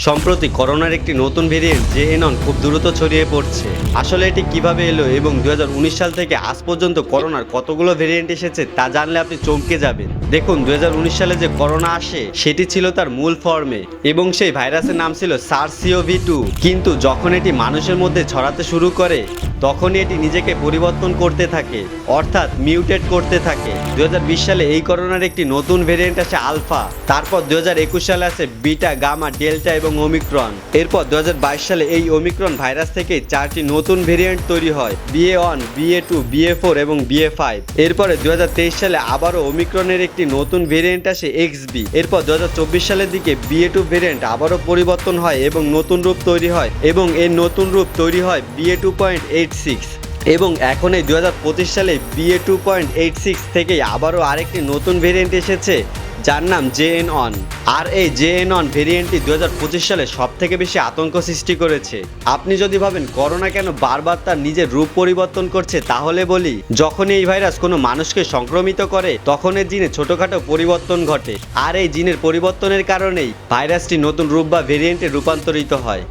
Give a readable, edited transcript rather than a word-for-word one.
সম্প্রতি করোনার একটি নতুন ভেরিয়েন্ট JN1 খুব দ্রুত ছড়িয়ে পড়ছে। আসলে এটি কিভাবে এলো এবং 2019 সাল থেকে আজ পর্যন্ত করোনার কতগুলো ভেরিয়েন্ট এসেছে তা জানলে আপনি চমকে যাবেন। দেখুন, 2019 সালে যে করোনা আসে সেটি ছিল তার মূল ফর্মে এবং সেই ভাইরাসের নাম ছিল SARS-CoV-2। কিন্তু যখন এটি মানুষের মধ্যে ছড়াতে শুরু করে তখনই এটি নিজেকে পরিবর্তন করতে থাকে, অর্থাৎ মিউটেট করতে থাকে। 2020 সালে এই করোনার একটি নতুন ভেরিয়েন্ট আসে আলফা, তারপর 2021 সালে আসে বিটা, গামা, ডেল্টা এবং ওমিক্রন। এরপর 2022 সালে এই ওমিক্রন ভাইরাস থেকে 4টি নতুন ভেরিয়েন্ট তৈরি হয়, BA1, BA2, BA4 এবং BA5। এরপরে 2023 সালে আবারও ওমিক্রনের একটি নতুন ভেরিয়েন্ট আসে XB। এরপর 2024 সালের দিকে BA2 ভেরিয়েন্ট আবারও পরিবর্তন হয় এবং নতুন রূপ তৈরি হয় এবং এর নতুন রূপ তৈরি হয় BA2.86। এবং এখন এই 2025 সালে BA2.86 থেকেই আবারও আরেকটি নতুন ভেরিয়েন্ট এসেছে যার নাম JN1। আর এই JN1 ভেরিয়েন্টটি 2025 সালে সবথেকে বেশি আতঙ্ক সৃষ্টি করেছে। আপনি যদি ভাবেন করোনা কেন বারবার তার নিজের রূপ পরিবর্তন করছে, তাহলে বলি, যখন এই ভাইরাস কোনো মানুষকে সংক্রমিত করে তখন এর জিনে ছোটখাটো পরিবর্তন ঘটে, আর এই জিনের পরিবর্তনের কারণেই ভাইরাসটি নতুন রূপ বা ভেরিয়েন্টে রূপান্তরিত হয়।